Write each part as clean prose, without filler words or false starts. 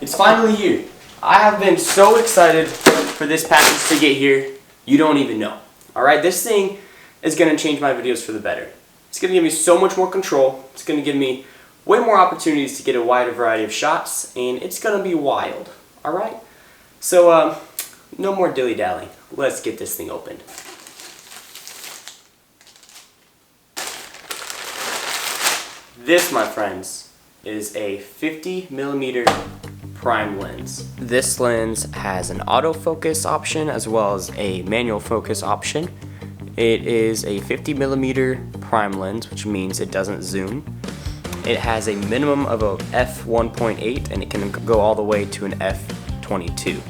It's finally here. I have been so excited for this package to get here, you don't even know. Alright, this thing is going to change my videos for the better. It's going to give me so much more control, it's going to give me way more opportunities to get a wider variety of shots, and it's going to be wild. Alright? So, no more dilly-dallying. Let's get this thing opened. This, my friends, is a 50mm prime lens. This lens has an autofocus option as well as a manual focus option. It is a 50mm prime lens, which means it doesn't zoom. It has a minimum of a f1.8 and it can go all the way to an f22.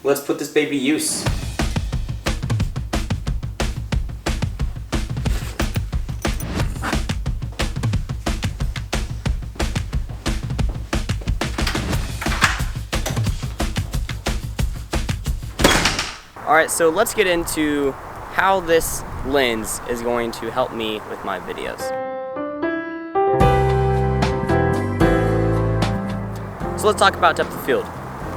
Let's put this baby to use. Alright, so let's get into how this lens is going to help me with my videos. So let's talk about depth of field.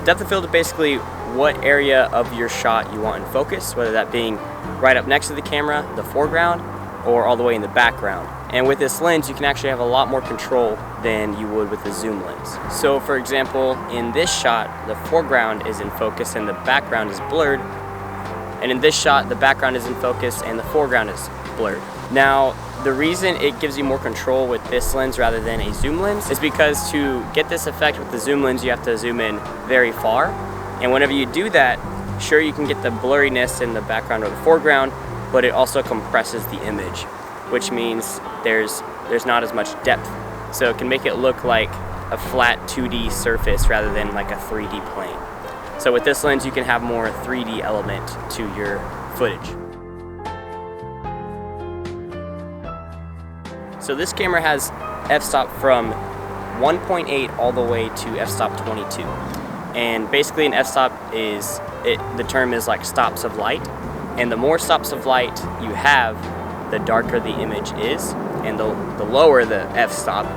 Depth of field is basically what area of your shot you want in focus, whether that being right up next to the camera, the foreground, or all the way in the background. And with this lens, you can actually have a lot more control than you would with a zoom lens. So for example, in this shot, the foreground is in focus and the background is blurred. And in this shot, the background is in focus and the foreground is blurred. Now, the reason it gives you more control with this lens rather than a zoom lens is because to get this effect with the zoom lens, you have to zoom in very far. And whenever you do that, sure, you can get the blurriness in the background or the foreground, but it also compresses the image, which means there's not as much depth. So it can make it look like a flat 2D surface rather than like a 3D plane. So with this lens, you can have more 3D element to your footage. So this camera has f-stop from 1.8 all the way to f-stop 22. And basically an f-stop is, the term is like stops of light. And the more stops of light you have, the darker the image is. And the lower the f-stop,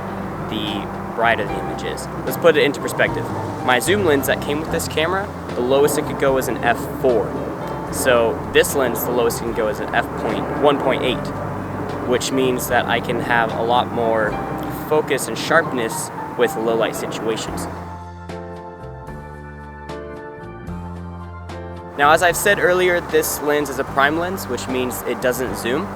the brighter the image is. Let's put it into perspective. My zoom lens that came with this camera, the lowest it could go is an f4. So this lens, the lowest it can go is an f1.8, which means that I can have a lot more focus and sharpness with low light situations. Now, as I've said earlier, this lens is a prime lens, which means it doesn't zoom.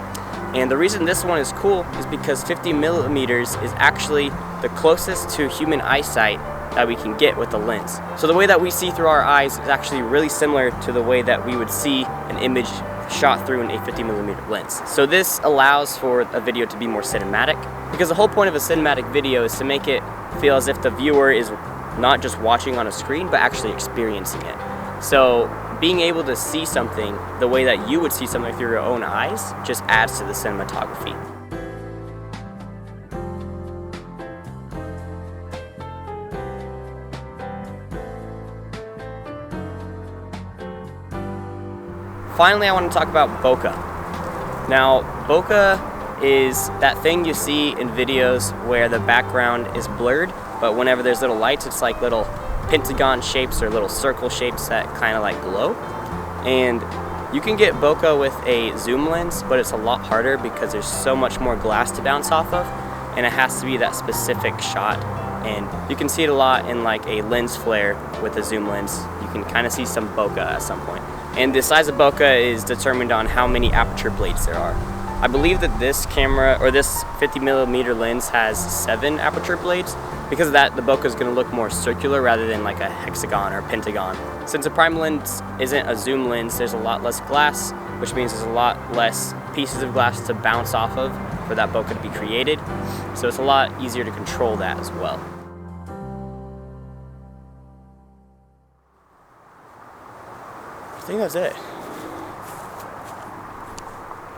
And the reason this one is cool is because 50mm is actually the closest to human eyesight that we can get with the lens. So the way that we see through our eyes is actually really similar to the way that we would see an image shot through a 50mm lens. So this allows for a video to be more cinematic, because the whole point of a cinematic video is to make it feel as if the viewer is not just watching on a screen, but actually experiencing it. So being able to see something the way that you would see something through your own eyes just adds to the cinematography. Finally, I want to talk about bokeh. Now, bokeh is that thing you see in videos where the background is blurred, but whenever there's little lights, it's like little pentagon shapes or little circle shapes that kind of like glow. And you can get bokeh with a zoom lens, but it's a lot harder because there's so much more glass to bounce off of, and it has to be that specific shot. And you can see it a lot in like a lens flare with a zoom lens. You can kind of see some bokeh at some point. And the size of bokeh is determined on how many aperture blades there are. I believe that this camera, or this 50mm lens, has 7 aperture blades. Because of that, the bokeh is going to look more circular rather than like a hexagon or a pentagon. Since a prime lens isn't a zoom lens, there's a lot less glass, which means there's a lot less pieces of glass to bounce off of for that bokeh to be created. So it's a lot easier to control that as well. I think that's it.